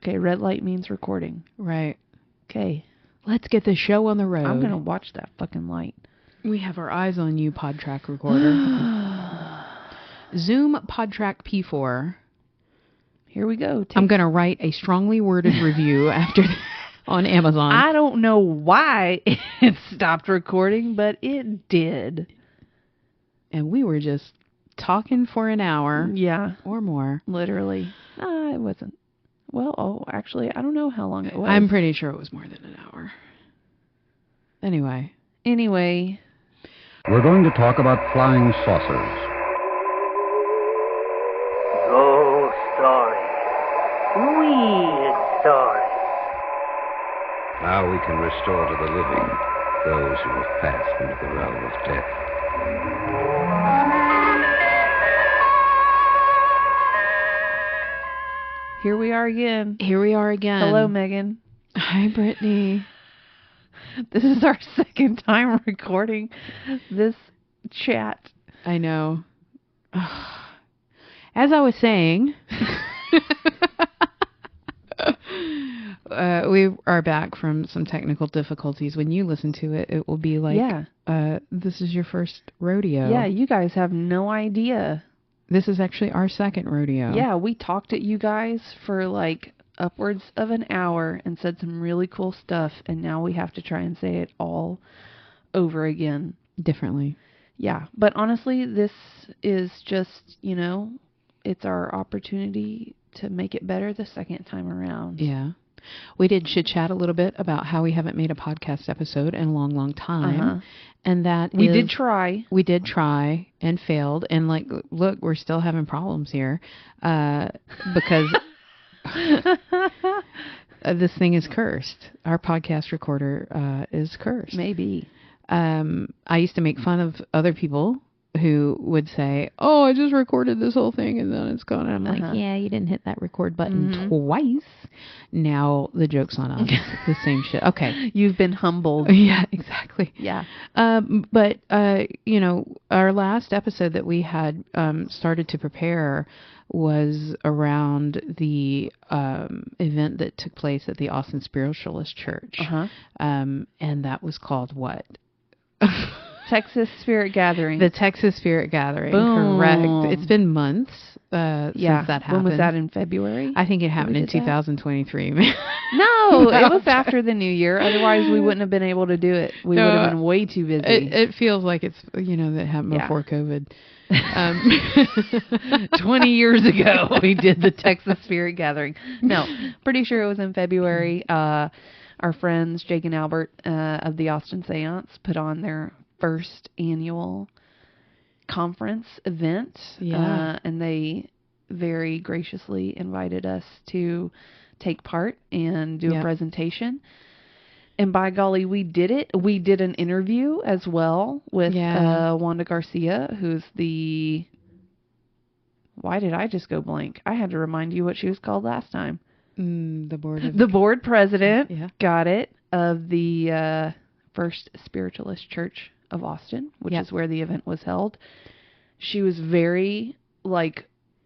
Okay, red light means recording. Right. Okay. Let's get the show on the road. I'm going to watch that fucking light. We have our eyes on you, PodTrack recorder. Zoom PodTrack P4. Here we go. I'm going to write a strongly worded review after on Amazon. I don't know why it stopped recording, but it did. And we were just talking for an hour. Yeah. Or more. Literally. It wasn't. Well, actually, I don't know how long it was. I'm pretty sure it was more than an hour. Anyway. We're going to talk about flying saucers. Ghost stories. Weird stories. How we can restore to the living those who have passed into the realm of death. Here we are again. Hello, Megan. Hi, Brittany. This is our second time recording this chat. I know. As I was saying, we are back from some technical difficulties. When you listen to it, it will be like, this is your first rodeo. Yeah, you guys have no idea. This is actually our second rodeo. Yeah, we talked at you guys for like upwards of an hour and said some really cool stuff, and now we have to try and say it all over again. Differently. Yeah, but honestly, this is just, it's our opportunity to make it better the second time around. Yeah. We did chit-chat a little bit about how we haven't made a podcast episode in a long, long time. Uh-huh. And that We did try. We did try and failed. And look, we're still having problems here because this thing is cursed. Our podcast recorder is cursed. Maybe. I used to make fun of other people who would say, oh, I just recorded this whole thing and then it's gone. And I'm like, yeah, you didn't hit that record button twice. Now the joke's on us. The same shit. Okay. You've been humbled. Yeah, exactly. Yeah. But our last episode that we had started to prepare was around the event that took place at the Austin Spiritualist Church. Uh-huh. And that was called what? Texas Spirit Gathering. The Texas Spirit Gathering. Boom. Correct. It's been months since that happened. When was that, in February? I think it happened in 2023. No, it was after the new year. Otherwise, we wouldn't have been able to do it. We would have been way too busy. It feels like it's, that happened before COVID. 20 years ago, we did the Texas Spirit Gathering. No, pretty sure it was in February. Our friends, Jake and Albert of the Austin Seance, put on their first annual conference event. Yeah. And they very graciously invited us to take part and do a presentation. And by golly, we did it. We did an interview as well with Wanda Garcia, who's the... Why did I just go blank? I had to remind you what she was called last time. The board president. Yeah. Got it. Of the First Spiritualist Church of Austin, which is where the event was held. She was very,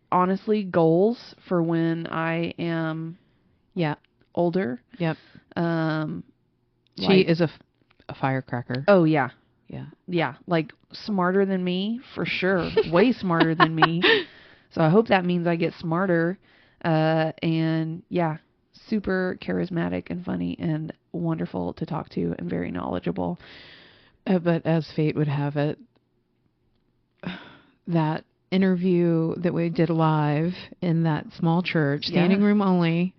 honestly, goals for when I am older. Yep. She is a firecracker. Oh, yeah. Yeah. Yeah. Smarter than me, for sure. Way smarter than me. So I hope that means I get smarter. And yeah, super charismatic and funny and wonderful to talk to and very knowledgeable. But as fate would have it, that interview that we did live in that small church, standing room only,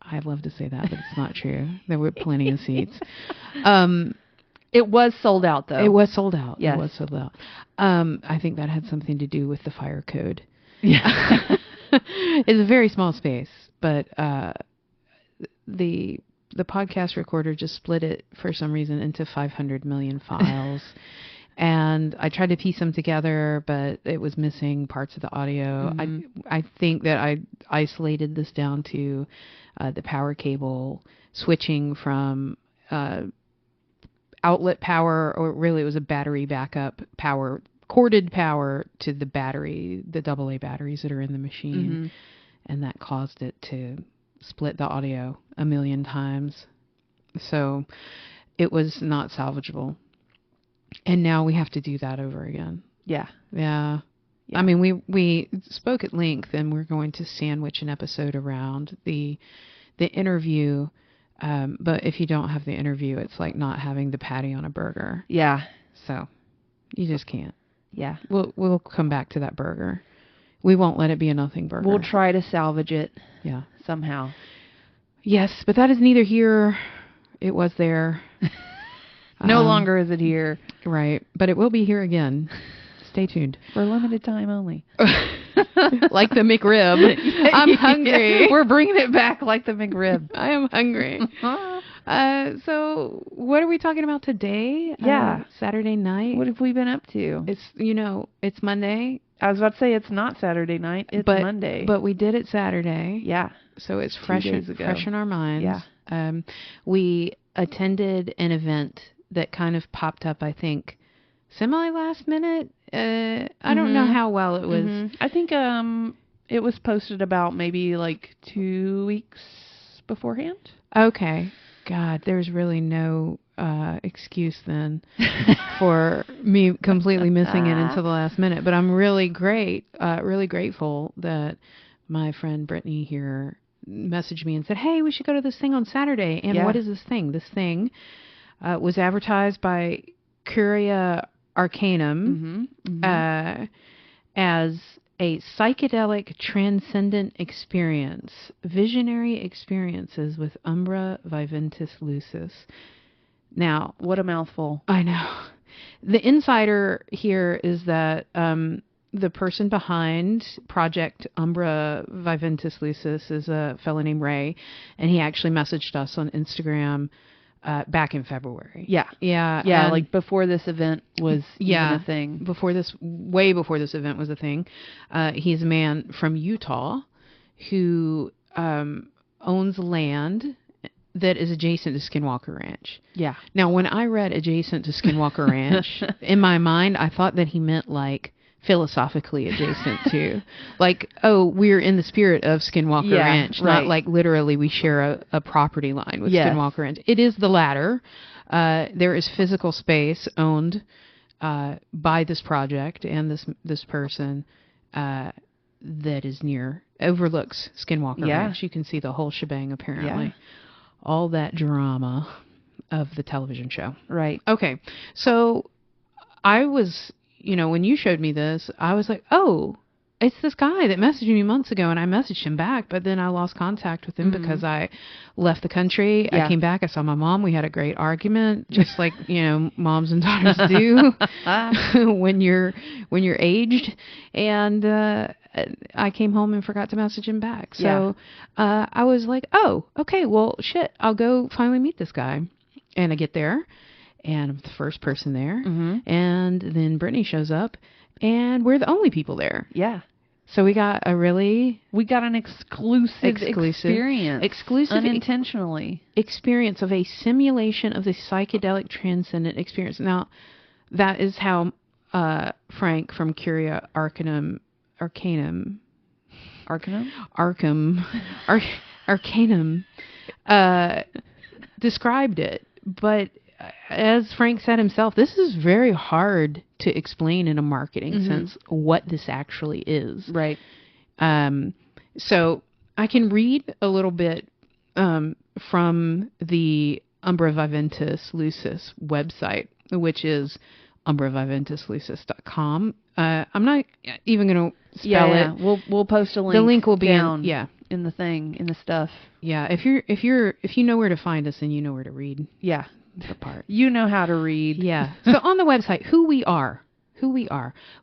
I'd love to say that, but it's not true. There were plenty of seats. It was sold out, though. It was sold out. Yes. It was sold out. I think that had something to do with the fire code. Yeah. It's a very small space, but the podcast recorder just split it for some reason into 500 million files. And I tried to piece them together, but it was missing parts of the audio. Mm-hmm. I think that I isolated this down to the power cable switching from outlet power, or really it was a battery backup power, corded power, to the battery, the AA batteries that are in the machine. Mm-hmm. And that caused it to split the audio a million times. So it was not salvageable. And now we have to do that over again. Yeah. Yeah. I mean, we spoke at length, and we're going to sandwich an episode around the interview. But if you don't have the interview, it's like not having the patty on a burger. Yeah. So you just can't. Yeah. We'll come back to that burger. We won't let it be a nothing burger. We'll try to salvage it. Yeah. Somehow. Yes, but that is neither here. It was there. No longer is it here. Right. But it will be here again. Stay tuned. For a limited time only. Like the McRib. I'm hungry. We're bringing it back like the McRib. I am hungry. So what are we talking about today? Yeah. Saturday night. What have we been up to? It's Monday. I was about to say it's not Saturday night. It's Monday. But we did it Saturday. Yeah. So it's fresh in our minds. Yeah. We attended an event that kind of popped up, I think, semi last minute. I don't know how well it was. Mm-hmm. I think it was posted about maybe like 2 weeks beforehand. Okay. God, there's really no excuse then for me completely missing it until the last minute. But I'm really grateful that my friend Brittany here messaged me and said, hey, we should go to this thing on Saturday. And what is this thing? This thing was advertised by Curia Arcanum as a psychedelic transcendent experience, visionary experiences with Umbra Viventis Lucis. Now, what a mouthful. I know. The insider here is that the person behind Project Umbra Viventis Lucis is a fellow named Ray, and he actually messaged us on Instagram back in February. Yeah, like before this event was even a thing. Way before this event was a thing. He's a man from Utah who owns land that is adjacent to Skinwalker Ranch. Yeah. Now, when I read adjacent to Skinwalker Ranch, in my mind, I thought that he meant like philosophically adjacent to, like, oh, we're in the spirit of Skinwalker Ranch, not like literally we share a property line with Skinwalker Ranch. It is the latter. There is physical space owned by this project and this person that is overlooks Skinwalker Ranch. You can see the whole shebang apparently. Yeah. All that drama of the television show. Right. Okay. So I was, when you showed me this, I was like, oh, it's this guy that messaged me months ago, and I messaged him back, but then I lost contact with him because I left the country. Yeah. I came back. I saw my mom. We had a great argument, just like, moms and daughters do when you're aged. And I came home and forgot to message him back. So I was like, oh, okay, well, shit, I'll go finally meet this guy. And I get there, and I'm the first person there. Mm-hmm. And then Brittany shows up, and we're the only people there. Yeah. So we got an exclusive unintentionally experience of a simulation of the psychedelic transcendent experience. Now, that is how Frank from Curia Arcanum described it. But as Frank said himself, this is very hard to explain in a marketing sense what this actually is. Right. So I can read a little bit from the Umbra Viventis Lucis website, which is umbraviventislucis.com. I'm not even going to spell it. We'll post a link. The link will be down in the thing, in the stuff. Yeah, if you know where to find us, then you know where to read. Yeah. The part. You know how to read. Yeah. So on the website, who we are.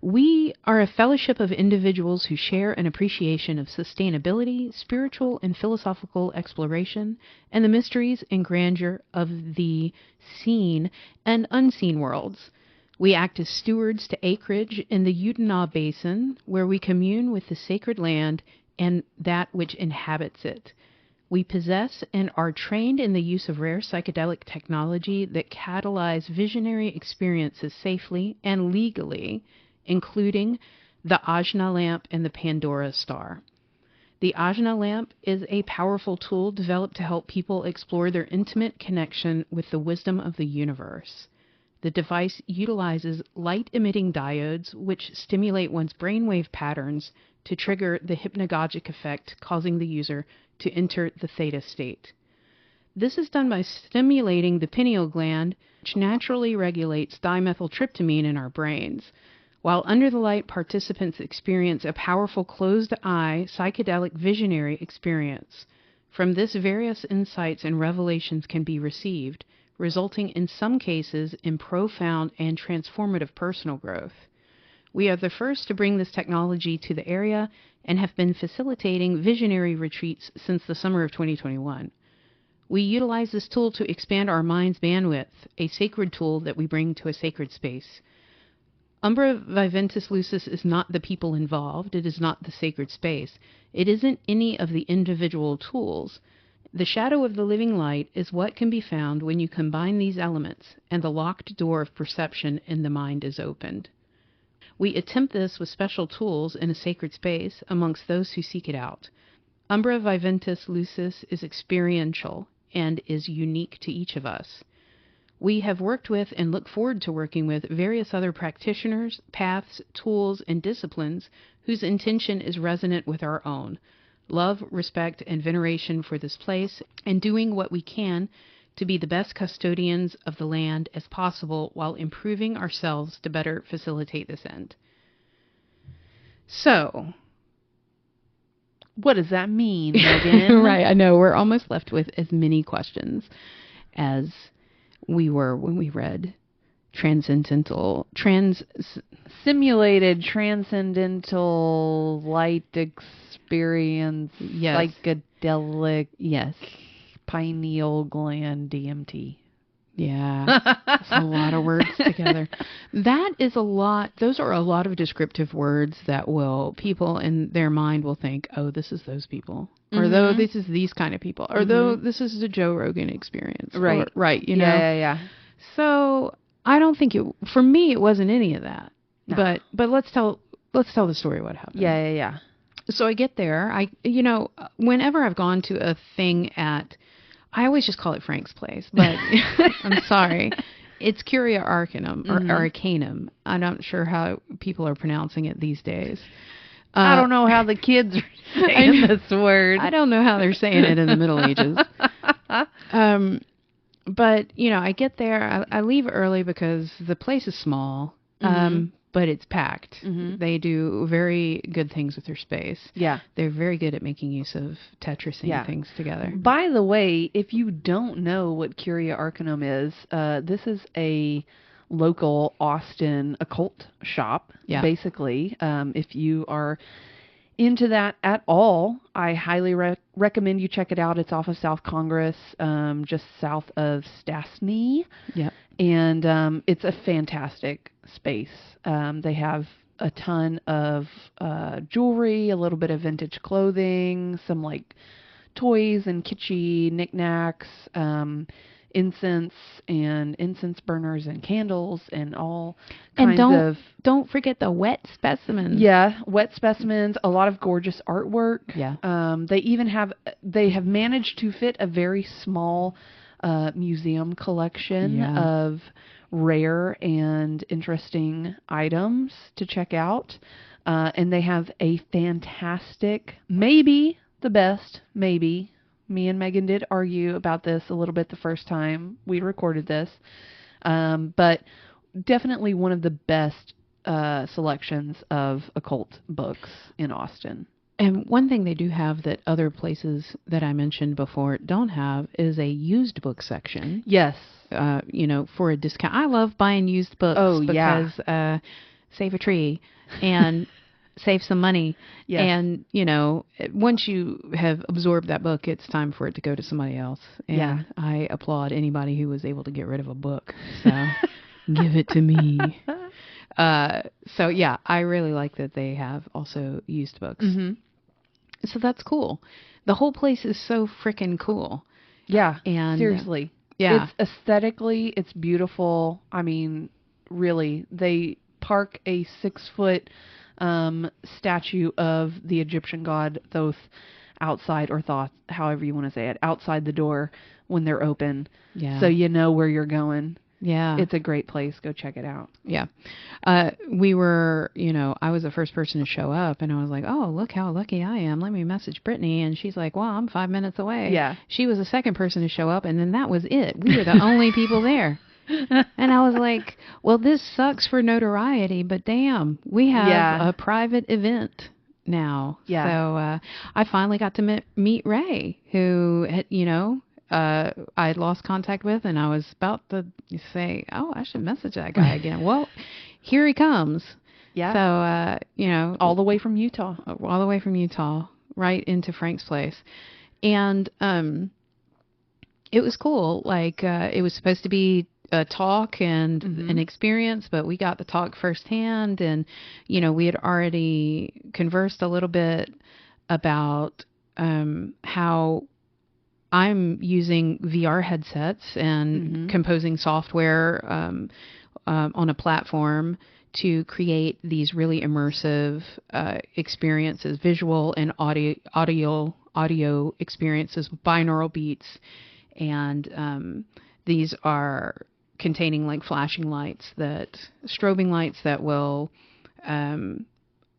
We are a fellowship of individuals who share an appreciation of sustainability, spiritual and philosophical exploration, and the mysteries and grandeur of the seen and unseen worlds. We act as stewards to acreage in the Utah Basin, where we commune with the sacred land and that which inhabits it. We possess and are trained in the use of rare psychedelic technology that catalyze visionary experiences safely and legally, including the Ajna lamp and the Pandora star. The ajna lamp is a powerful tool developed to help people explore their intimate connection with the wisdom of the universe. The device utilizes light-emitting diodes which stimulate one's brainwave patterns to trigger the hypnagogic effect, causing the user to enter the theta state. This is done by stimulating the pineal gland, which naturally regulates dimethyltryptamine in our brains. While under the light, participants experience a powerful closed-eye, psychedelic visionary experience. From this, various insights and revelations can be received, resulting in some cases in profound and transformative personal growth. We are the first to bring this technology to the area and have been facilitating visionary retreats since the summer of 2021. We utilize this tool to expand our mind's bandwidth, a sacred tool that we bring to a sacred space. Umbra Viventis Lucis is not the people involved. It is not the sacred space. It isn't any of the individual tools. The shadow of the living light is what can be found when you combine these elements, and the locked door of perception in the mind is opened. We attempt this with special tools in a sacred space amongst those who seek it out. Umbra Viventis Lucis is experiential and is unique to each of us. We have worked with and look forward to working with various other practitioners, paths, tools, and disciplines whose intention is resonant with our own. Love, respect, and veneration for this place, and doing what we can to be the best custodians of the land as possible while improving ourselves to better facilitate this end. So, what does that mean, Megan? Right, I know. We're almost left with as many questions as we were when we read simulated transcendental light experience, yes. Psychedelic, yes, pineal gland DMT. Yeah, it's a lot of words together. That is a lot. Those are a lot of descriptive words that people in their mind will think, oh, this is those people. Mm-hmm. Or though this is these kind of people. Or though this is the Joe Rogan experience. Right. Or, right, you know. Yeah. So I don't think for me, it wasn't any of that. No. But let's tell the story what happened. Yeah. So I get there. Whenever I've gone to a thing I always just call it Frank's Place, but I'm sorry. It's Curia Arcanum, or Arcanum. I'm not sure how people are pronouncing it these days. I don't know how the kids are saying this word. I don't know how they're saying it in the Middle Ages. But, I get there. I leave early because the place is small, but it's packed. Mm-hmm. They do very good things with their space. Yeah. They're very good at making use of Tetrising things together. By the way, if you don't know what Curia Arcanum is, this is a local Austin occult shop, basically. If you are into that at all, I highly recommend you check it out. It's off of South Congress, just south of Stastny. Yeah. And it's a fantastic space. They have a ton of jewelry, a little bit of vintage clothing, some toys and kitschy knickknacks, incense burners and candles and all kinds of... Don't forget the wet specimens. Yeah, wet specimens, a lot of gorgeous artwork. Yeah. They have managed to fit a very small museum collection of rare and interesting items to check out. And they have a fantastic, maybe the best, maybe. Me and Megan did argue about this a little bit the first time we recorded this. But definitely one of the best selections of occult books in Austin. And one thing they do have that other places that I mentioned before don't have is a used book section. Yes. For a discount. I love buying used books because save a tree and save some money. Yes. And, once you have absorbed that book, it's time for it to go to somebody else. And I applaud anybody who was able to get rid of a book. So give it to me. I really like that they have also used books. Mm-hmm. So that's cool. The whole place is so freaking cool. Yeah, and seriously. Yeah. It's aesthetically, it's beautiful. I mean, really, they park a 6-foot statue of the Egyptian god Thoth outside, or Thoth, however you want to say it, outside the door when they're open. Yeah. So you know where you're going. Yeah. It's a great place. Go check it out. Yeah. We were, I was the first person to show up, and I was like, oh, look how lucky I am. Let me message Brittany. And she's like, well, I'm 5 minutes away. Yeah. She was the second person to show up, and then that was it. We were the only people there. And I was like, well, this sucks for notoriety, but damn, we have a private event now. Yeah. So I finally got to meet Ray, who, I had lost contact with, and I was about to say, oh, I should message that guy again. Well, here he comes. Yeah. So, all the way from Utah. All the way from Utah, right into Frank's place. And it was cool. Like, it was supposed to be a talk and an experience, but we got the talk firsthand, and we had already conversed a little bit about how I'm using VR headsets and composing software on a platform to create these really immersive experiences, visual and audio experiences with binaural beats, and these are containing like flashing lights, strobing lights that will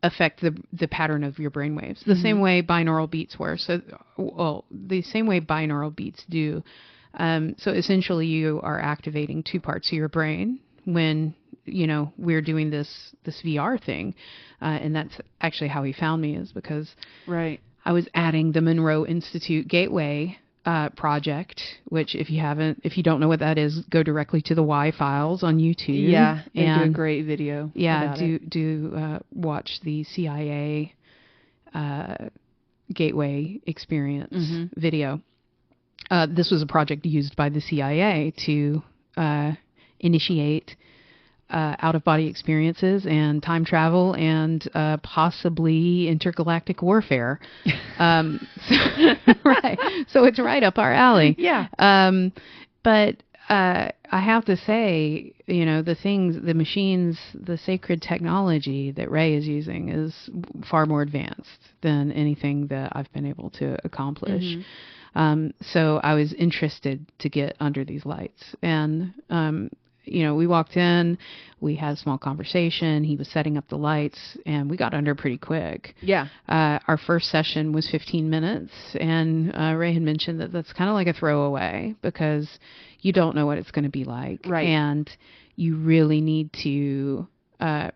affect the pattern of your brainwaves, the same way binaural beats were. So, the same way binaural beats do. So essentially, you are activating two parts of your brain when we're doing this VR thing, and that's actually how he found me, is because I was adding the Monroe Institute Gateway project, which if you don't know what that is, go directly to the Y files on YouTube. Yeah, they do a great video. Yeah, watch the CIA Gateway experience video. This was a project used by the CIA to initiate out-of-body experiences and time travel and possibly intergalactic warfare. Right. So it's right up our alley. Yeah. But I have to say, the machines, the sacred technology that Ray is using is far more advanced than anything that I've been able to accomplish. So I was interested to get under these lights. And we walked in, we had a small conversation. He was setting up the lights, and we got under pretty quick. Yeah. Our first session was 15 minutes, and Ray had mentioned that that's kind of like a throwaway because you don't know what it's going to be like. Right. And you really need to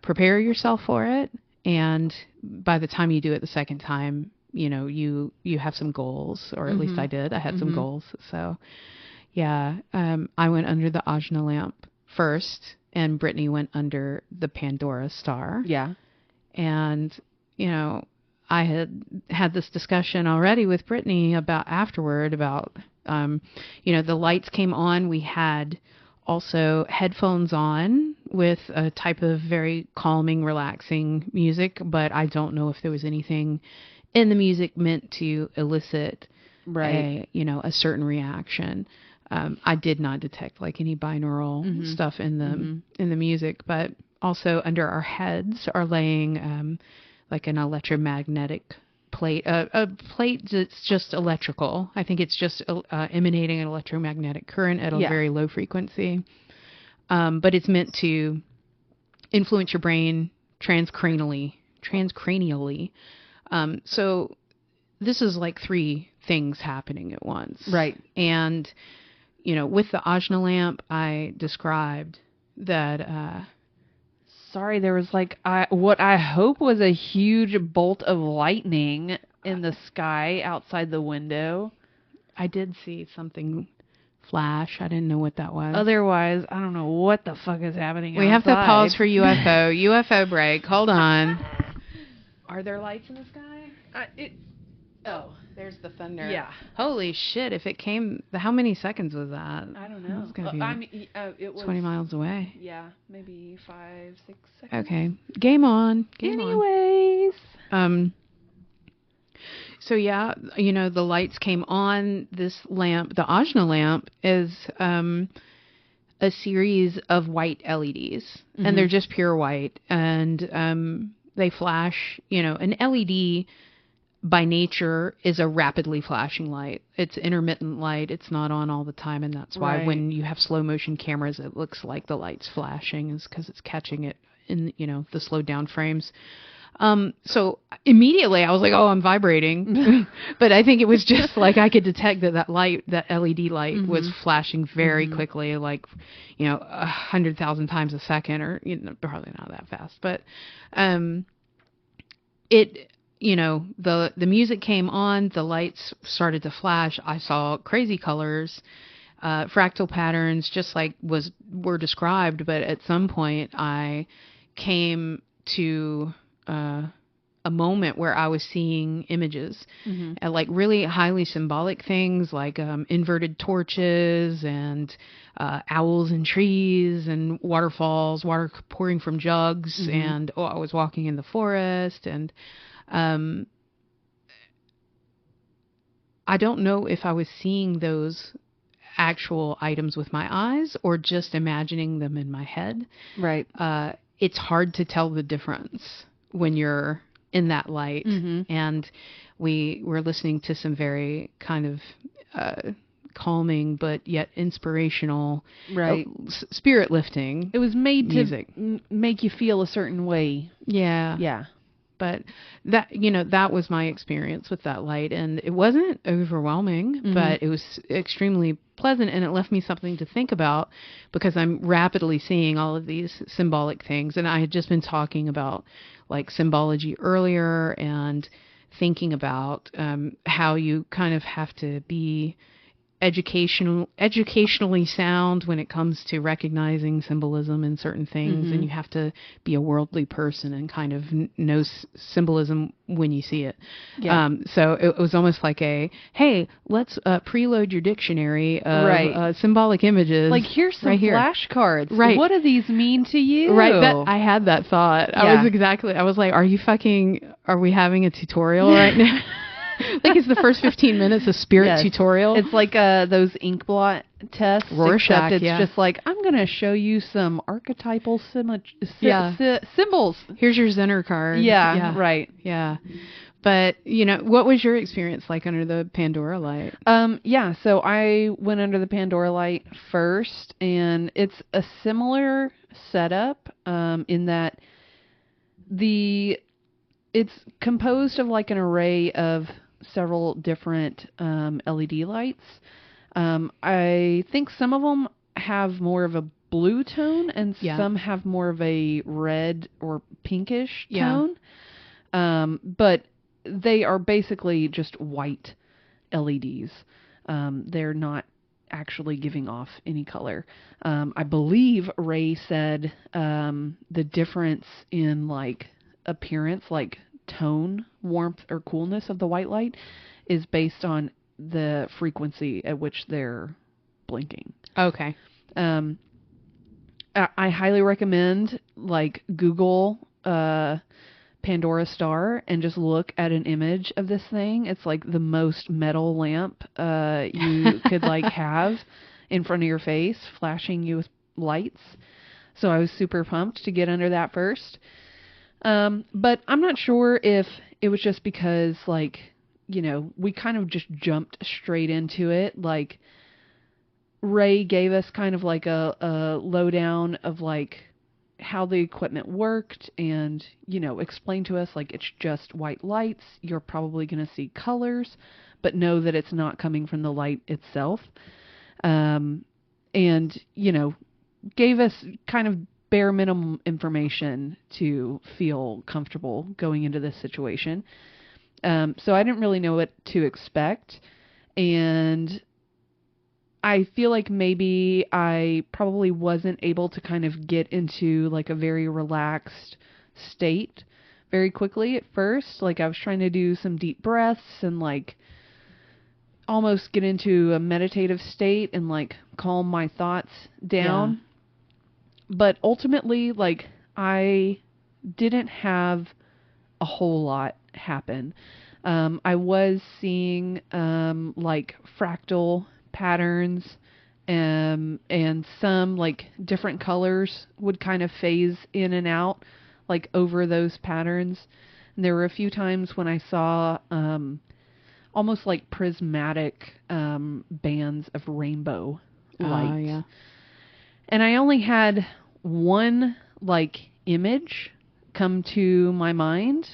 prepare yourself for it. And by the time you do it the second time, you have some goals, or at least I did. I had some goals. So, yeah, I went under the Ajna lamp first, and Brittany went under the Pandora star. Yeah. And, I had this discussion already with Brittany about the lights came on. We had also headphones on with a type of very calming, relaxing music, but I don't know if there was anything in the music meant to elicit a certain reaction. I did not detect like any binaural stuff in the music, but also under our heads are laying like an electromagnetic plate, a plate that's just electrical. I think it's just emanating an electromagnetic current at a very low frequency, but it's meant to influence your brain transcranially. So this is like three things happening at once. Right. And with the Ajna lamp, I described that. Sorry, there was like what I hope was a huge bolt of lightning in the sky outside the window. I did see something flash. I didn't know what that was. Otherwise, I don't know what the fuck is happening We outside. have to pause for UFO break. Hold on. Are there lights in the sky? There's the thunder. Yeah. Holy shit, if it came, how many seconds was that? I don't know. It's going to be it was 20 miles away. Yeah, maybe 5-6 seconds. Okay. Game on. Anyways. So yeah, the lights came on. This lamp, the Ajna lamp, is a series of white LEDs, and they're just pure white. And They flash, an LED by nature is a rapidly flashing light. It's intermittent light. It's not on all the time. And that's why when you have slow motion cameras, it looks like the light's flashing, is because it's catching it in, the slowed down frames. So immediately I was like, oh, I'm vibrating. But I think it was just like I could detect that light, that LED light was flashing very quickly, like, 100,000 times a second, or probably not that fast. But the music came on, the lights started to flash. I saw crazy colors, fractal patterns, just like were described. But at some point I came to a moment where I was seeing images, like really highly symbolic things, like inverted torches and owls in trees and waterfalls, water pouring from jugs, and I was walking in the forest, and I don't know if I was seeing those actual items with my eyes or just imagining them in my head. Right. It's hard to tell the difference when you're in that light. And we were listening to some very kind of calming but yet inspirational, spirit lifting. It was made music to make you feel a certain way. Yeah. But that was my experience with that light, and it wasn't overwhelming, but it was extremely pleasant, and it left me something to think about, because I'm rapidly seeing all of these symbolic things. And I had just been talking about like symbology earlier, and thinking about how you kind of have to be educationally sound when it comes to recognizing symbolism in certain things, and you have to be a worldly person and kind of know symbolism when you see it. So it was almost like hey, let's preload your dictionary of symbolic images. Like, here's some flashcards. Right. What do these mean to you? Right. I had that thought. I was like, are we having a tutorial right now? Like, it's the first 15 minutes of spirit tutorial. It's like those ink blot tests. Rorschach, except it's just like, I'm going to show you some archetypal symbols. Here's your Zener card. Yeah, right. Yeah. But, what was your experience like under the Pandora light? So I went under the Pandora light first, and it's a similar setup in that it's composed of like an array of several different LED lights. I think some of them have more of a blue tone, and some have more of a red or pinkish tone. But they are basically just white LEDs. They're not actually giving off any color. I believe Ray said the difference in like appearance, like tone, warmth, or coolness of the white light is based on the frequency at which they're blinking. Okay. I highly recommend, like, Google Pandora Star and just look at an image of this thing. It's like the most metal lamp you could like have in front of your face, flashing you with lights. So I was super pumped to get under that first. But I'm not sure if it was just because, like, we kind of just jumped straight into it. Like, Ray gave us kind of like a lowdown of like how the equipment worked, and, explained to us like it's just white lights. You're probably going to see colors, but know that it's not coming from the light itself. And, gave us kind of bare minimum information to feel comfortable going into this situation. So I didn't really know what to expect. And I feel like maybe I probably wasn't able to kind of get into like a very relaxed state very quickly at first. Like, I was trying to do some deep breaths and like almost get into a meditative state and like calm my thoughts down. Yeah. But ultimately, like, I didn't have a whole lot happen. I was seeing like fractal patterns, and some like different colors would kind of phase in and out, like over those patterns. And there were a few times when I saw almost like prismatic bands of rainbow light. Yeah. And I only had one like image come to my mind.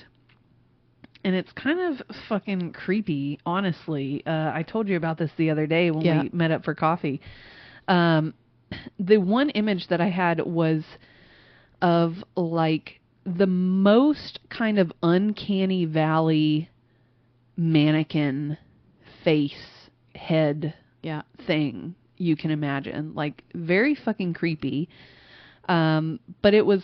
And it's kind of fucking creepy, honestly. I told you about this the other day when we met up for coffee. The one image that I had was of like the most kind of uncanny valley mannequin face head thing you can imagine. Like very fucking creepy. But it was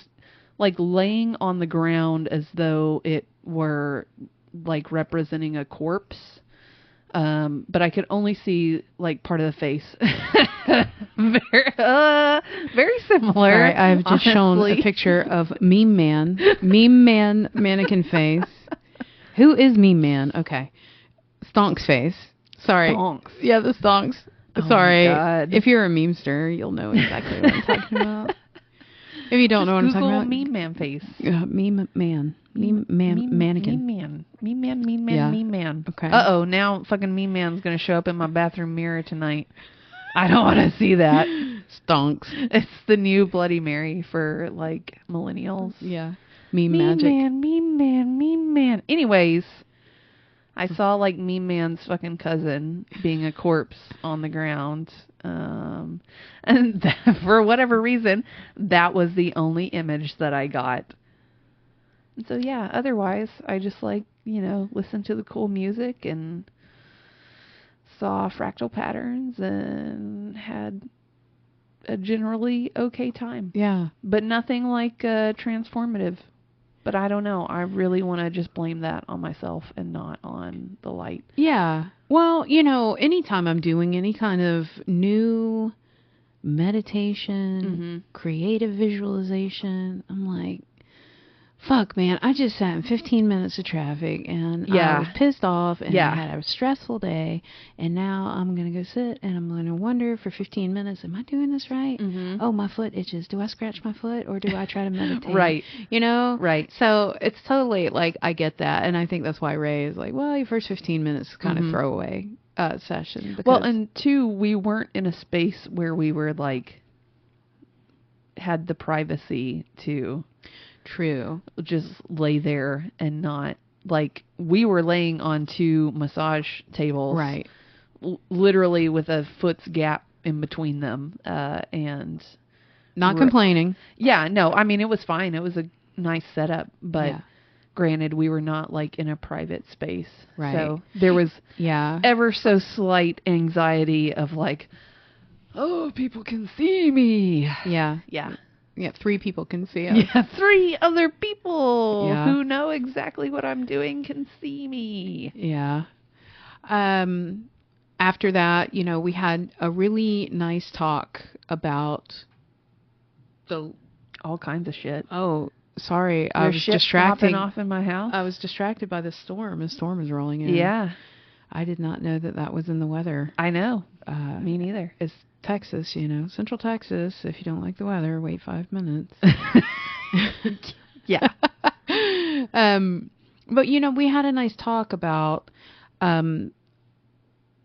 like laying on the ground as though it were like representing a corpse. But I could only see like part of the face. Very similar. Sorry, I've just shown a picture of Meme Man mannequin face. Who is Meme Man? Okay. Stonks face. Sorry. Stonks. Yeah, the Stonks. Oh Sorry. God. If you're a memester, you'll know exactly what I'm talking about. If you don't know what I'm talking about. Meme Man face. Meme Man. Meme Man mannequin. Meme Man. Okay. Uh-oh, now fucking Meme Man's going to show up in my bathroom mirror tonight. I don't want to see that. Stonks. It's the new Bloody Mary for, like, millennials. Yeah. Meme magic. Meme Man. Anyways, I saw, like, Meme Man's fucking cousin being a corpse on the ground. And for whatever reason, that was the only image that I got. And so, yeah, otherwise, I just, like, you know, listened to the cool music and saw fractal patterns and had a generally okay time. Yeah. But nothing like transformative. But I don't know. I really want to just blame that on myself and not on the light. Yeah. Well, you know, anytime I'm doing any kind of new meditation, creative visualization, I'm like, fuck, man, I just sat in 15 minutes of traffic and I was pissed off and I had a stressful day, and now I'm going to go sit and I'm going to wonder for 15 minutes, am I doing this right? Oh, my foot itches. Do I scratch my foot or do I try to meditate? Right. You know? Right. So it's totally like, I get that. And I think that's why Ray is like, well, your first 15 minutes is kind of throwaway session. Well, and two, we weren't in a space where we were like, had the privacy to... True. Just lay there and not, like, we were laying on 2 massage tables. Right. Literally with a foot's gap in between them. And... Not complaining. Yeah, no, I mean, it was fine. It was a nice setup. But granted, we were not, like, in a private space. Right. So there was ever so slight anxiety of, like, oh, people can see me. Yeah. Yeah. Yeah, 3 people can see us. Yeah, 3 other people who know exactly what I'm doing can see me. Yeah. After that, you know, we had a really nice talk about all kinds of shit. Oh, sorry. I There's was shit distracted. popping off in my house. I was distracted by the storm. A storm is rolling in. Yeah. I did not know that was in the weather. I know. Me neither. It's Texas, you know, Central Texas. If you don't like the weather, wait 5 minutes. Yeah. But you know, we had a nice talk about the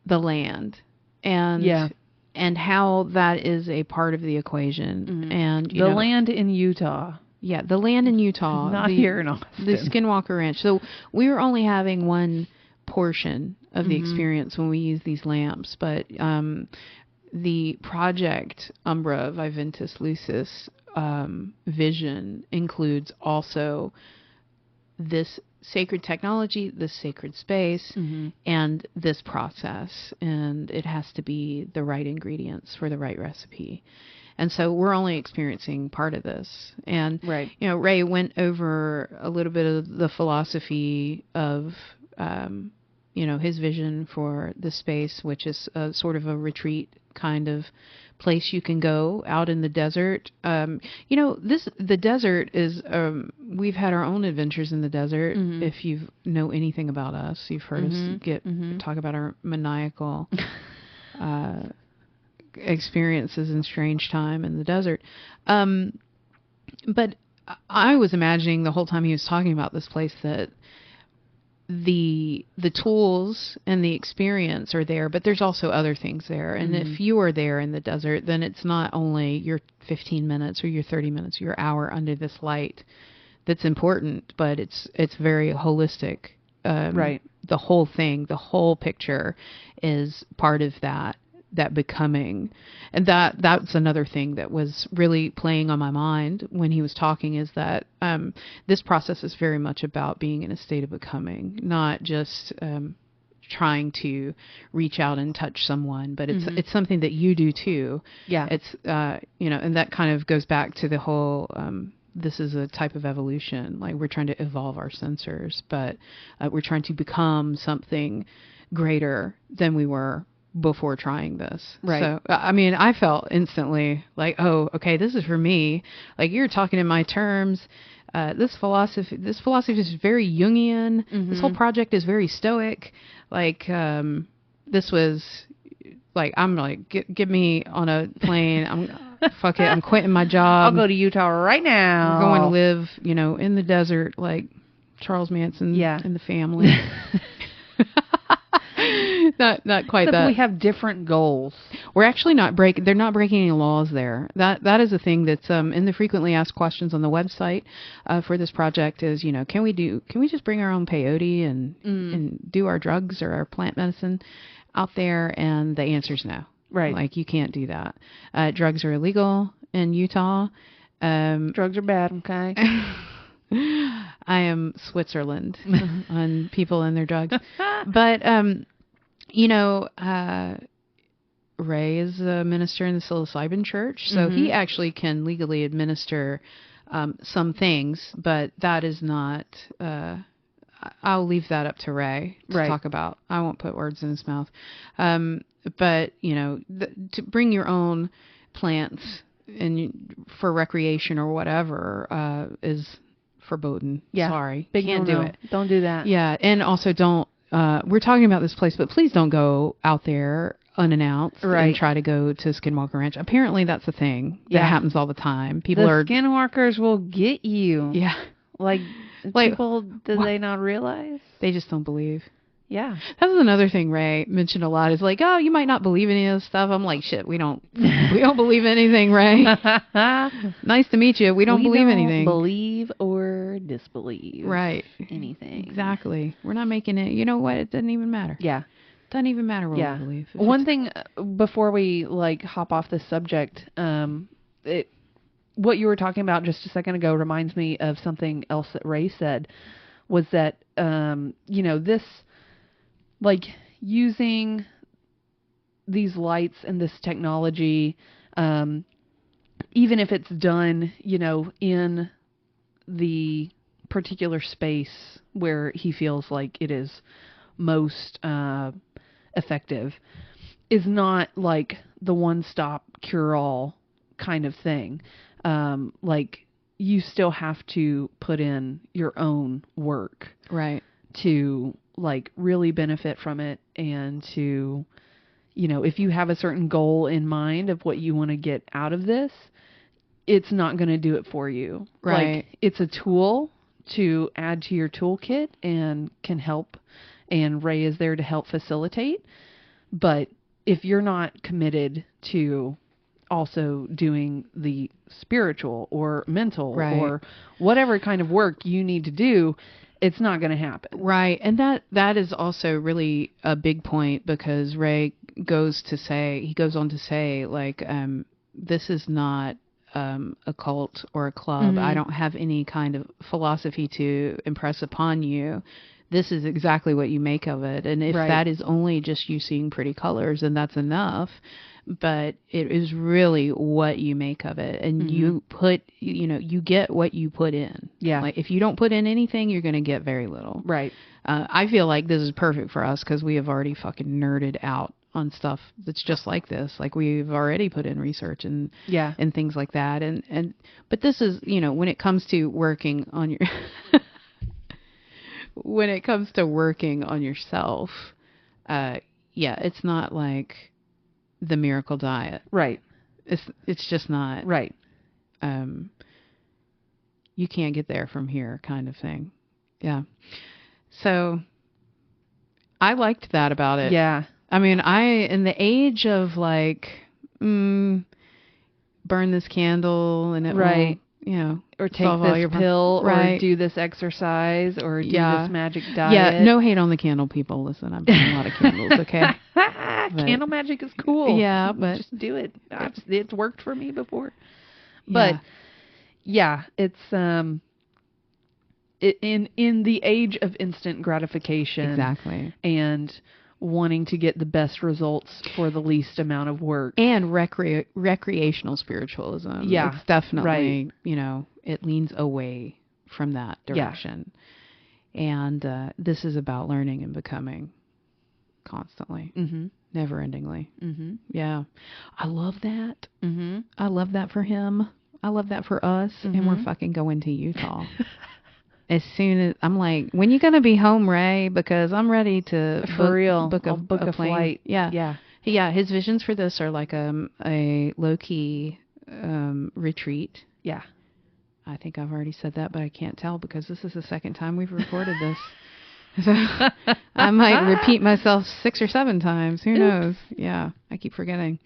land and how that is a part of the equation. And the land in Utah. Yeah, the land in Utah. Not here in Austin. The Skinwalker Ranch. So we were only having one portion of the experience when we use these lamps, but the project Umbra Viventis Lucis vision includes also this sacred technology, this sacred space, and this process. And it has to be the right ingredients for the right recipe. And so we're only experiencing part of this. And, you know, Ray went over a little bit of the philosophy of, you know, his vision for the space, which is a sort of a retreat kind of place you can go out in the desert. You know, the desert is, we've had our own adventures in the desert. If you know anything about us, you've heard us talk about our maniacal experiences in strange time in the desert. But I was imagining the whole time he was talking about this place that the tools and the experience are there, but there's also other things there. And if you are there in the desert, then it's not only your 15 minutes or your 30 minutes, your hour under this light that's important, but it's very holistic. Right. The whole thing, the whole picture is part of that becoming. And that's another thing that was really playing on my mind when he was talking, is that this process is very much about being in a state of becoming, not just trying to reach out and touch someone, but it's something that you do too. Yeah. It's and that kind of goes back to the whole this is a type of evolution. Like, we're trying to evolve our sensors, but we're trying to become something greater than we were before trying this. Right. So, I mean, I felt instantly like, oh, okay, this is for me. Like, you're talking in my terms. This philosophy is very Jungian. This whole project is very stoic. Like, this was like, I'm like, get me on a plane. Fuck it. I'm quitting my job. I'll go to Utah right now. I'm going to live, in the desert, like Charles Manson and the family. Not quite Except that. We have different goals. We're actually they're not breaking any laws there. That is a thing that's in the frequently asked questions on the website for this project is, can we just bring our own peyote and do our drugs or our plant medicine out there? And the answer is no. Right. Like, you can't do that. Drugs are illegal in Utah. Drugs are bad, okay? I am Switzerland on people and their drugs. But, Ray is a minister in the psilocybin church, so he actually can legally administer some things, but that is not... I'll leave that up to Ray to talk about. I won't put words in his mouth. But, to bring your own plants for recreation or whatever is verboten. Yeah. Sorry. Can't do it. Don't do that. Yeah. And also don't, we're talking about this place, but please don't go out there unannounced and try to go to Skinwalker Ranch. Apparently that's a thing that happens all the time. The skinwalkers will get you. Yeah. Like people, they not realize? They just don't believe. Yeah. That's another thing Ray mentioned a lot, is like, oh, you might not believe any of this stuff. I'm like, shit, we don't believe anything, Ray. Nice to meet you. We don't believe anything. Believe or disbelieve. Right. Anything. Exactly. We're not making it. You know what? It doesn't even matter. Yeah. Doesn't even matter what we believe. One thing before we hop off this subject, what you were talking about just a second ago reminds me of something else that Ray said, was that, this, using these lights and this technology, even if it's done, in the particular space where he feels like it is most effective, is not like the one-stop cure-all kind of thing. You still have to put in your own work. Right. To really benefit from it, and to, if you have a certain goal in mind of what you want to get out of this, it's not going to do it for you. Right. It's a tool to add to your toolkit and can help, and Ray is there to help facilitate. But if you're not committed to also doing the spiritual or mental or whatever kind of work you need to do, it's not going to happen. Right. And that is also really a big point, because Ray goes on to say, this is not a cult or a club. I don't have any kind of philosophy to impress upon you. This is exactly what you make of it. And if that is only just you seeing pretty colors, then that's enough. But it is really what you make of it. And you get what you put in. Yeah. If you don't put in anything, you're going to get very little. Right. I feel like this is perfect for us, because we have already fucking nerded out on stuff that's just like this. We've already put in research and things like that. But this is, when it comes to working on your, when it comes to working on yourself, it's not like the miracle diet. Right. It's just not. Right. you can't get there from here kind of thing. Yeah. So I liked that about it. Yeah. I mean, in the age of like, burn this candle and it Right. will, you know, Or take this pill, right. or do this exercise, or do this magic diet. Yeah, no hate on the candle people. Listen, I've done a lot of candles, okay? Candle magic is cool. Yeah, but just do it. It's worked for me before. But yeah, it's in the age of instant gratification. Exactly. And wanting to get the best results for the least amount of work. And recreational spiritualism. Yeah. It's definitely, you know, it leans away from that direction. Yeah. And this is about learning and becoming constantly, never-endingly. Yeah. I love that. I love that for him. I love that for us. And we're fucking going to Utah. As soon as I'm like, when you gonna be home, Ray? Because I'm ready to book a flight. Yeah. His visions for this are like a low key retreat. Yeah. I think I've already said that, but I can't tell because this is the second time we've recorded this. So I might repeat myself 6 or 7 times. Who knows? Yeah, I keep forgetting.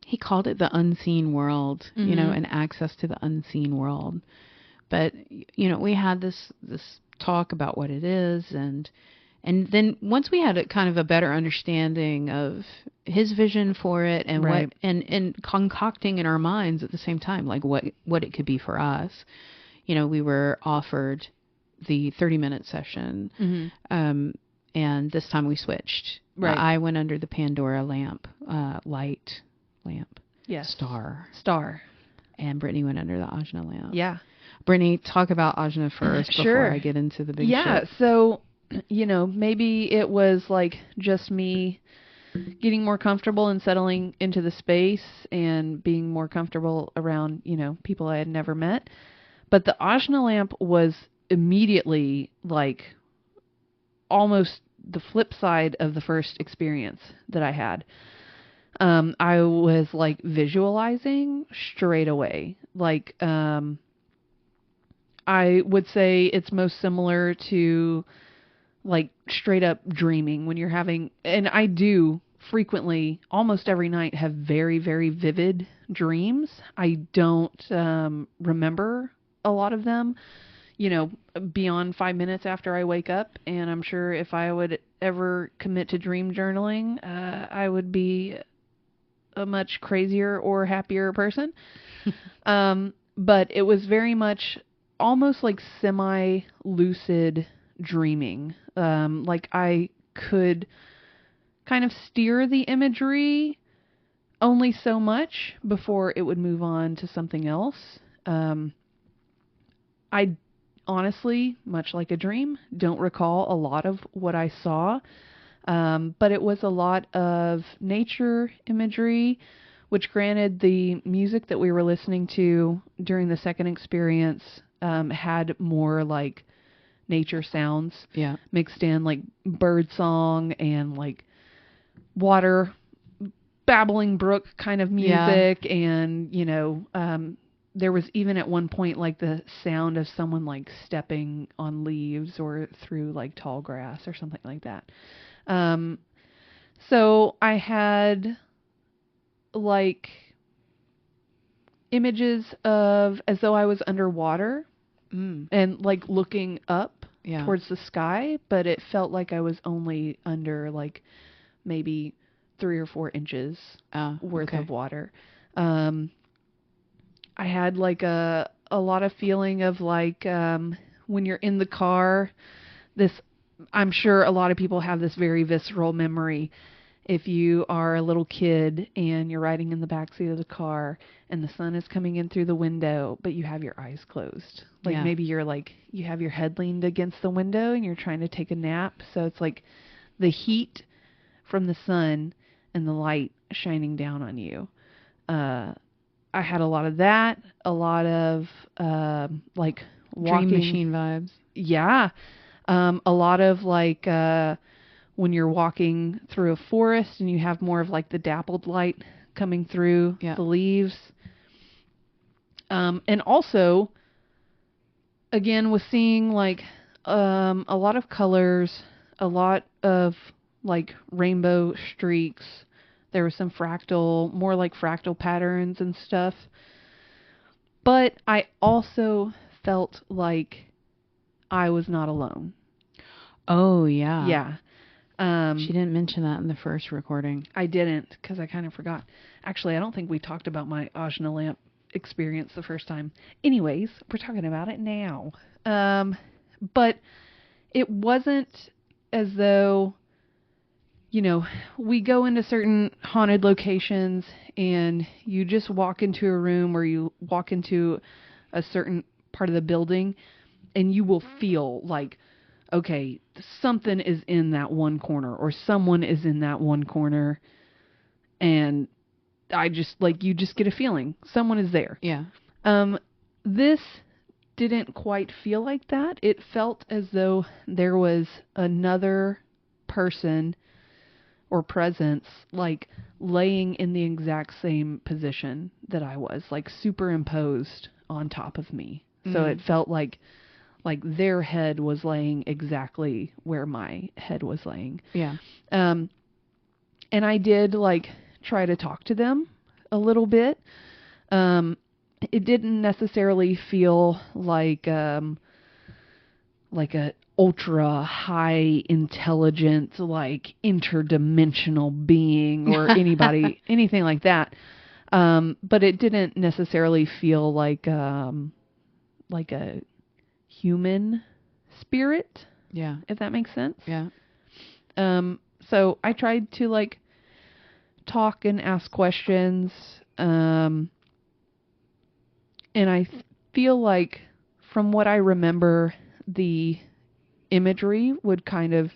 He called it the unseen world, you know, and access to the unseen world. But, you know, we had this talk about what it is. And then once we had a kind of a better understanding of his vision for it and what, and concocting in our minds at the same time, like what it could be for us, you know, we were offered the 30-minute session. And this time we switched. Right. I went under the Pandora lamp, lamp. Yes. Star. And Brittany went under the Ajna lamp. Yeah. Brittany, talk about Ajna first before I get into the big shit. Yeah. So, you know, maybe it was like just me getting more comfortable and settling into the space and being more comfortable around, you know, people I had never met. But the Ajna lamp was immediately like almost the flip side of the first experience that I had. I was like visualizing straight away. Like, I would say it's most similar to like straight up dreaming when you're having, and I do frequently, almost every night, have very, very vivid dreams. I don't remember a lot of them, you know, beyond 5 minutes after I wake up. And I'm sure if I would ever commit to dream journaling, I would be a much crazier or happier person. But it was very much almost like semi-lucid dreaming. Like I could kind of steer the imagery only so much before it would move on to something else. I honestly, much like a dream, don't recall a lot of what I saw. But it was a lot of nature imagery, which granted the music that we were listening to during the second experience had more like nature sounds mixed in, like bird song and like water, babbling brook kind of music. Yeah. And, you know, there was even at one point like the sound of someone like stepping on leaves or through like tall grass or something like that. So I had like images of as though I was underwater and like looking up towards the sky, but it felt like I was only under like maybe 3 or 4 inches worth of water. I had like a lot of feeling of like when you're in the car, I'm sure a lot of people have this very visceral memory. If you are a little kid and you're riding in the backseat of the car and the sun is coming in through the window, but you have your eyes closed. Like maybe you're like, you have your head leaned against the window and you're trying to take a nap. So it's like the heat from the sun and the light shining down on you. I had a lot of that, a lot of like walking. Dream machine vibes. Yeah. A lot of like when you're walking through a forest and you have more of like the dappled light coming through the leaves. And also, again, was seeing like a lot of colors, a lot of like rainbow streaks. There was some more like fractal patterns and stuff. But I also felt like I was not alone. Oh, yeah. Yeah. She didn't mention that in the first recording. I didn't, because I kind of forgot. Actually, I don't think we talked about my ajna lamp experience the first time. Anyways, we're talking about it now. But it wasn't as though, you know, we go into certain haunted locations and you just walk into a room or you walk into a certain part of the building and you will feel like, okay, something is in that one corner or someone is in that one corner. And you just get a feeling someone is there. Yeah. This didn't quite feel like that. It felt as though there was another person or presence, like laying in the exact same position that I was, like superimposed on top of me. So it felt like their head was laying exactly where my head was laying. Yeah. And I did like try to talk to them a little bit. It didn't necessarily feel like a ultra high intelligent, like interdimensional being or anything like that. But it didn't necessarily feel like a human spirit. Yeah. If that makes sense. Yeah. So I tried to like talk and ask questions. And I feel like from what I remember, the imagery would kind of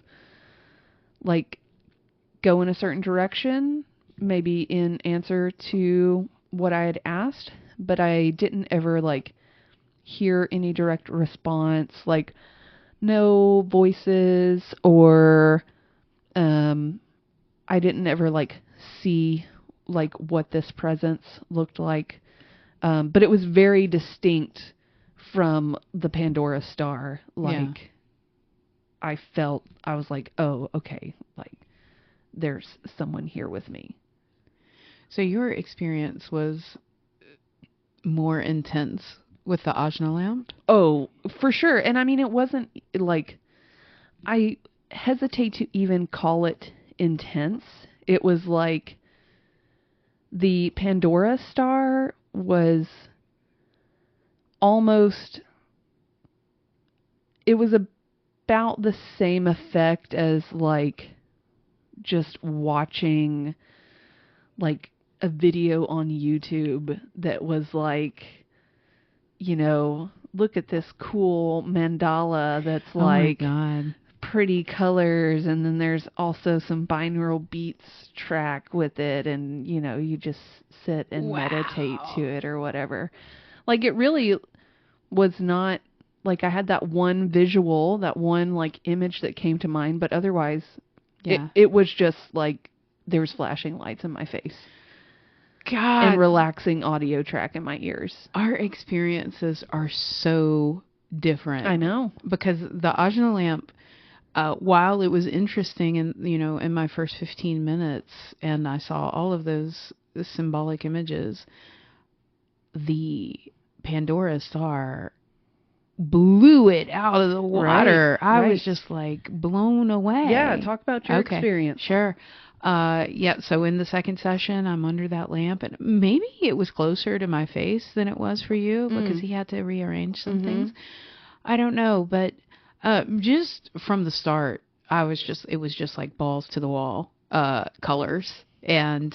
like go in a certain direction, maybe in answer to what I had asked, but I didn't ever like hear any direct response, like no voices or I didn't ever like see like what this presence looked like. But it was very distinct from the Pandora star. Like, yeah. I was like, oh, okay, like, there's someone here with me. So your experience was more intense with the ajna lamp? Oh, for sure. And I mean, it wasn't like, I hesitate to even call it intense. It was like the Pandora star was almost, it was about the same effect as like just watching like a video on YouTube that was like, you know, look at this cool mandala that's like pretty colors, and then there's also some binaural beats track with it, and you know, you just sit and meditate to it or whatever. Like, it really was not like I had that one visual, that one like image that came to mind, but otherwise it was just like there was flashing lights in my face. God. And relaxing audio track in my ears. Our experiences are so different. I know. Because the ajna lamp, while it was interesting in my first 15 minutes and I saw all of those symbolic images, the Pandora star blew it out of the water. I was just like blown away. Yeah, talk about your experience. Sure. So in the second session, I'm under that lamp, and maybe it was closer to my face than it was for you because he had to rearrange some things. I don't know, but just from the start, it was just like balls to the wall colors, and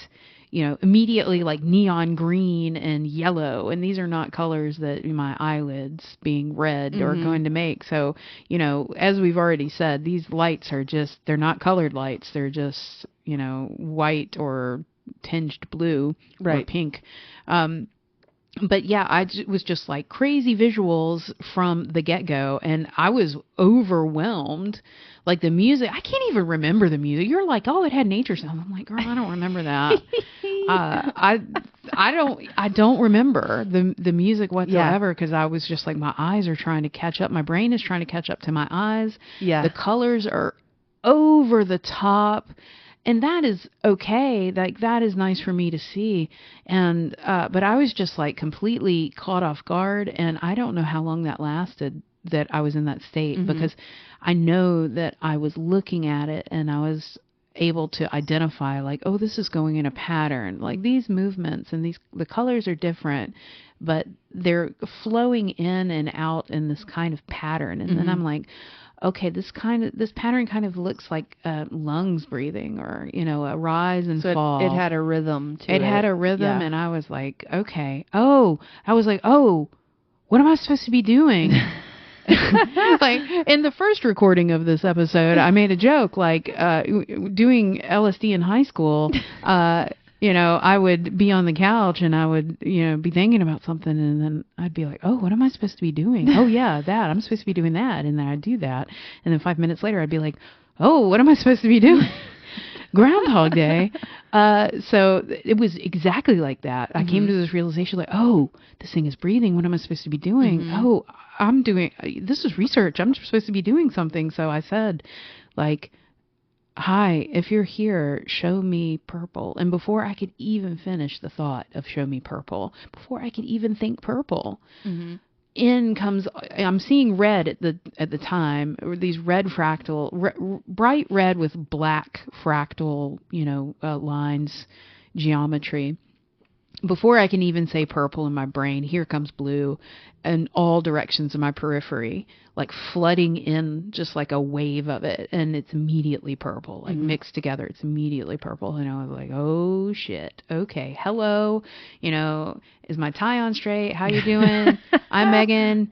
immediately like neon green and yellow, and these are not colors that my eyelids being red are going to make. So, as we've already said, these lights are they're not colored lights. They're just, white or tinged blue or pink. But yeah, was just like crazy visuals from the get-go, and I was overwhelmed. Like the music, I can't even remember the music. You're like, oh, it had nature sound. I'm like, girl, I don't remember that. I don't remember the music whatsoever because I was just like, my eyes are trying to catch up. My brain is trying to catch up to my eyes. Yeah. The colors are over the top. And that is okay. Like, that is nice for me to see. And, but I was just like completely caught off guard. And I don't know how long that lasted, that I was in that state, because I know that I was looking at it and I was able to identify, like, oh, this is going in a pattern. Like, these movements and the colors are different, but they're flowing in and out in this kind of pattern. And then I'm like, okay, this pattern kind of looks like lungs breathing, or, a rise and fall. It had a rhythm to it. It had a rhythm, and I was like, okay. Oh, what am I supposed to be doing? Like, in the first recording of this episode, I made a joke, like, doing LSD in high school, I would be on the couch and I would, be thinking about something, and then I'd be like, oh, what am I supposed to be doing? Oh, yeah, that. I'm supposed to be doing that. And then I'd do that. And then 5 minutes later, I'd be like, oh, what am I supposed to be doing? Groundhog Day. So it was exactly like that. I came to this realization, like, oh, this thing is breathing. What am I supposed to be doing? Oh, this is research. I'm supposed to be doing something. So I said, like, hi, if you're here, show me purple. And before I could even finish the thought of show me purple, before I could even think purple, in comes, I'm seeing red at the time, or these red fractal, bright red with black fractal, lines, geometry. Before I can even say purple in my brain, here comes blue in all directions of my periphery, like flooding in just like a wave of it. And it's immediately purple, like mixed together. It's immediately purple. And I was like, oh, shit. Okay. Hello. Is my tie on straight? How you doing? I'm Megan.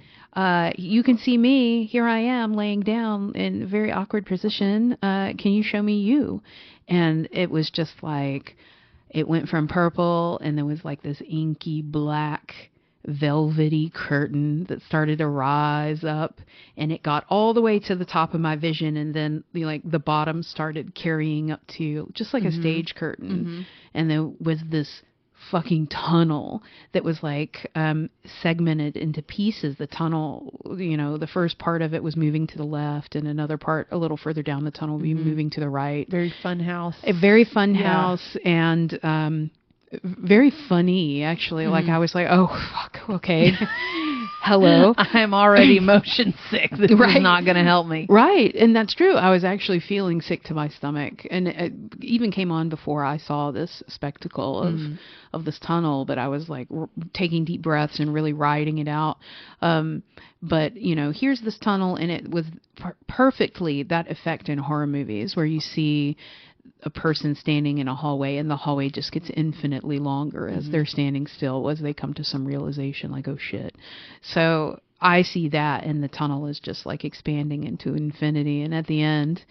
You can see me. Here I am laying down in a very awkward position. Can you show me you? And it was just like, it went from purple, and there was like this inky black velvety curtain that started to rise up, and it got all the way to the top of my vision, and then the bottom started carrying up to just like a stage curtain, and there was this fucking tunnel that was like segmented into pieces. The tunnel, the first part of it was moving to the left, and another part a little further down the tunnel would be moving to the right. Very fun house. A very fun house, and very funny, actually. Like, I was like, oh, fuck, okay. Hello. I'm already motion sick. This is not going to help me. Right. And that's true. I was actually feeling sick to my stomach. And it even came on before I saw this spectacle of this tunnel. But I was like taking deep breaths and really riding it out. But, here's this tunnel. And it was perfectly that effect in horror movies where you see a person standing in a hallway, and the hallway just gets infinitely longer as they're standing still, as they come to some realization, like, oh shit. So I see that, and the tunnel is just like expanding into infinity, and at the end,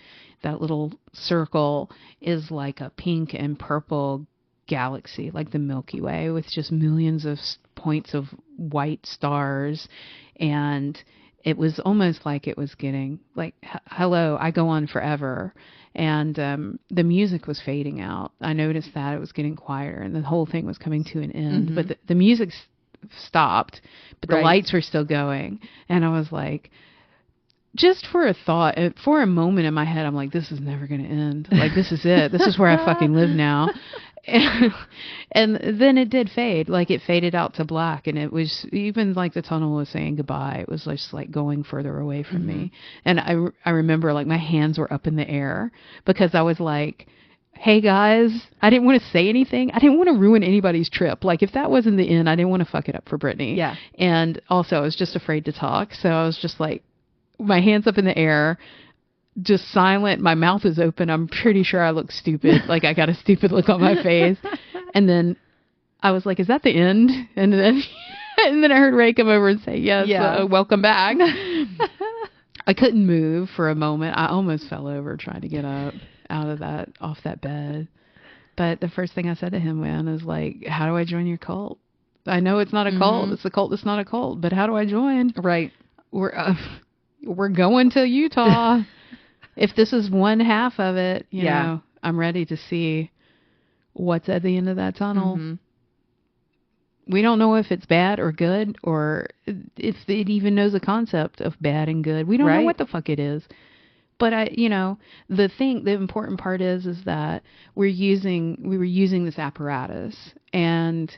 that little circle is like a pink and purple galaxy, like the Milky Way, with just millions of points of white stars. And it was almost like it was getting like, hello, I go on forever. And the music was fading out. I noticed that it was getting quieter, and the whole thing was coming to an end. But the music stopped, but the lights were still going. And I was like, just for a thought, for a moment in my head, I'm like, this is never going to end. Like, this is it. This is where I fucking live now. And then it did fade. Like, it faded out to black, and it was even like the tunnel was saying goodbye. It was just like going further away from me. And I remember, like, my hands were up in the air because I was like, hey guys, I didn't want to say anything. I didn't want to ruin anybody's trip. Like, if that wasn't the end, I didn't want to fuck it up for Brittany. Yeah. And also I was just afraid to talk. So I was just like, my hands up in the air, just silent. My mouth is open. I'm pretty sure I look stupid. Like, I got a stupid look on my face. And then I was like, is that the end? And then I heard Ray come over and say, yes, welcome back. I couldn't move for a moment. I almost fell over trying to get up off that bed. But the first thing I said to him, man, is like, how do I join your cult? I know it's not a cult. It's a cult that's not a cult. But how do I join? Right. We're going to Utah. If this is one half of it, you know, I'm ready to see what's at the end of that tunnel. We don't know if it's bad or good, or if it even knows the concept of bad and good. We don't know what the fuck it is. But the important part is that we were using this apparatus, and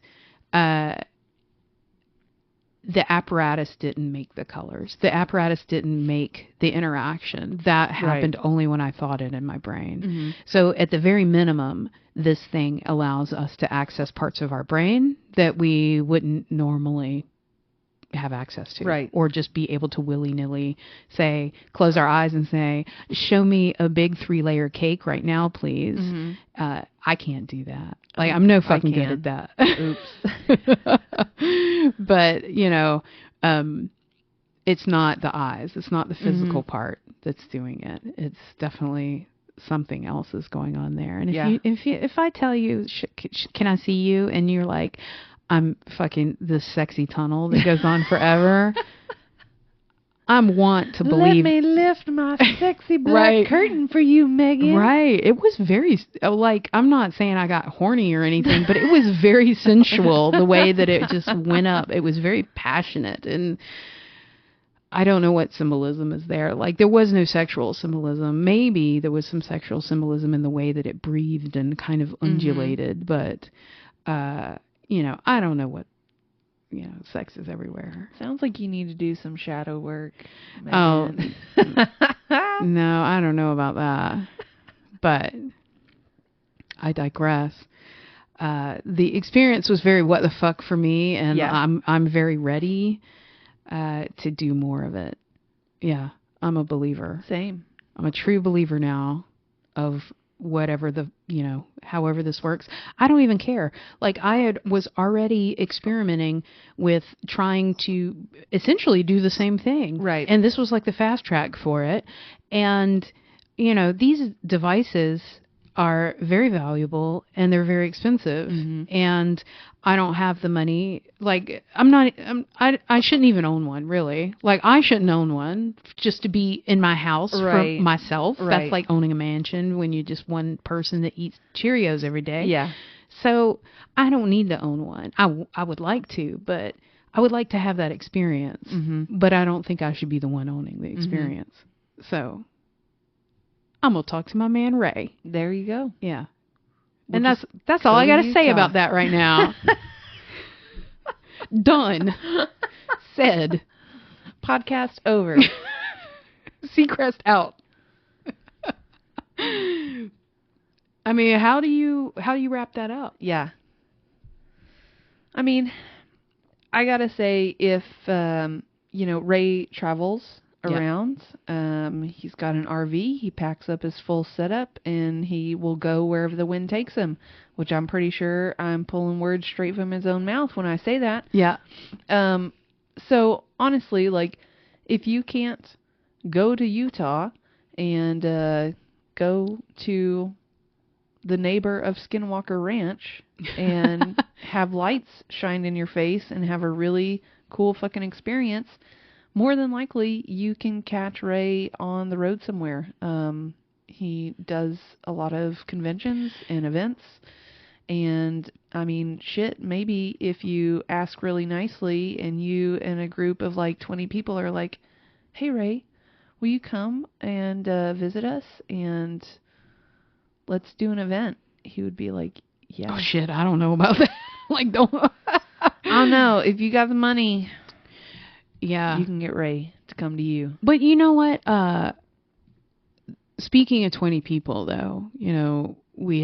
the apparatus didn't make the colors. The apparatus didn't make the interaction. That happened only when I thought it in my brain. So at the very minimum, this thing allows us to access parts of our brain that we wouldn't normally have access to. Right. Or just be able to willy-nilly say, close our eyes and say, show me a big 3-layer cake right now, please. I can't do that. Like, I'm no fucking good at that. Oops. But, it's not the eyes. It's not the physical part that's doing it. It's definitely something else is going on there. And if I tell you, can I see you? And you're like, I'm fucking this sexy tunnel that goes on forever. I want to believe. Let me lift my sexy black curtain for you, Megan. Right. It was very, I'm not saying I got horny or anything, but it was very sensual the way that it just went up. It was very passionate. And I don't know what symbolism is there. Like, there was no sexual symbolism. Maybe there was some sexual symbolism in the way that it breathed and kind of undulated. But, I don't know what, sex is everywhere. Sounds like you need to do some shadow work, Megan. Oh, no, I don't know about that. But I digress. The experience was very what the fuck for me, and I'm very ready to do more of it. Yeah, I'm a believer. Same. I'm a true believer now of whatever however this works. I don't even care. Like, was already experimenting with trying to essentially do the same thing. Right. And this was like the fast track for it. And, these devices are very valuable and they're very expensive. And I don't have the money. Like, I shouldn't even own one, really. Like, I shouldn't own one just to be in my house for myself. Right. That's like owning a mansion when you're just one person that eats Cheerios every day. Yeah. So I don't need to own one. I would like to, but I would like to have that experience. But I don't think I should be the one owning the experience. So I'm going to talk to my man, Ray. There you go. Yeah. And that's all I got to say about that right now. Done. Said. Podcast over. Seacrest out. I mean, how do you wrap that up? Yeah. I mean, I got to say, if, Ray travels around, he's got an RV, he packs up his full setup, and he will go wherever the wind takes him, which I'm pretty sure I'm pulling words straight from his own mouth when I say that. Yeah. So honestly, like, if you can't go to Utah and go to the neighbor of Skinwalker Ranch and have lights shined in your face and have a really cool fucking experience, more than likely you can catch Ray on the road somewhere. He does a lot of conventions and events. And, I mean, shit, maybe if you ask really nicely and you and a group of like 20 people are like, hey, Ray, will you come and visit us and let's do an event? He would be like, yeah. Oh, shit, I don't know about that. Like, don't. I don't know. If you got the money, yeah, you can get Ray to come to you. But you know what? Speaking of 20 people, though, we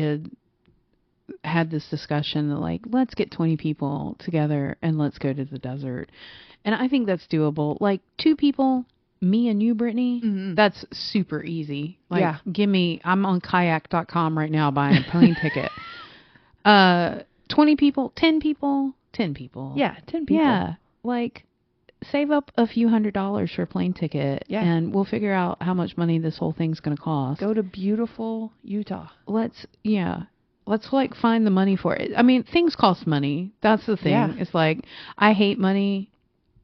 had this discussion that, like, let's get 20 people together and let's go to the desert. And I think that's doable. Like, 2 people, me and you, Brittany, that's super easy. Like, yeah. I'm on kayak.com right now buying a plane ticket. 20 people, 10 people, 10 people. Yeah, 10 people. Yeah, like, save up a few $100s for a plane ticket, and we'll figure out how much money this whole thing's going to cost. Go to beautiful Utah. Let's like find the money for it. I mean, things cost money. That's the thing. Yeah. It's like, I hate money,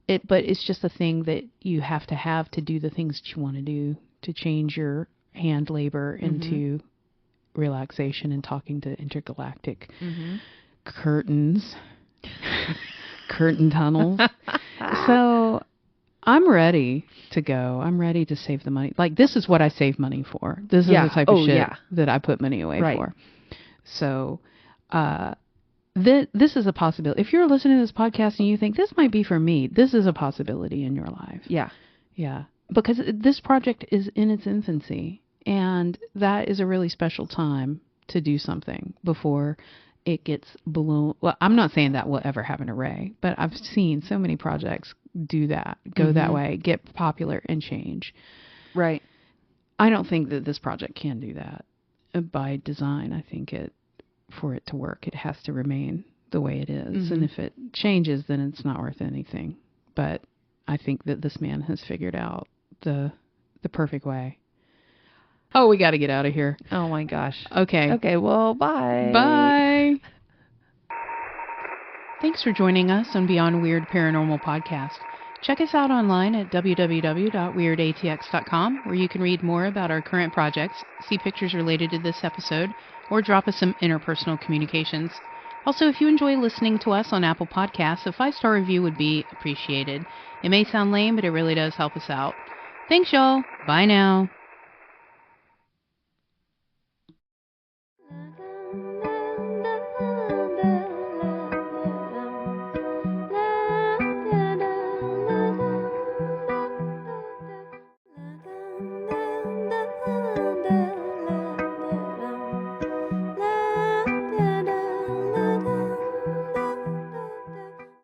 but it's just a thing that you have to do the things that you want to do to change your hand labor into relaxation and talking to intergalactic curtains, curtain tunnels. So I'm ready to go. I'm ready to save the money. Like, this is what I save money for. This is the type of shit that I put money away for. So, this is a possibility. If you're listening to this podcast and you think this might be for me, this is a possibility in your life. Yeah. Yeah. Because this project is in its infancy, and that is a really special time to do something before it gets blown. Well, I'm not saying that will ever have an array, but I've seen so many projects do that, go that way, get popular and change. Right. I don't think that this project can do that by design. I think for it to work, it has to remain the way it is. And if it changes, then it's not worth anything. But I think that this man has figured out the perfect way. Oh, we got to get out of here. Oh my gosh. Okay. Okay, well, bye. Bye. Thanks for joining us on Beyond Weird Paranormal Podcast. Check us out online at www.weirdATX.com, where you can read more about our current projects, see pictures related to this episode, or drop us some interpersonal communications. Also, if you enjoy listening to us on Apple Podcasts, a 5-star review would be appreciated. It may sound lame, but it really does help us out. Thanks, y'all. Bye now.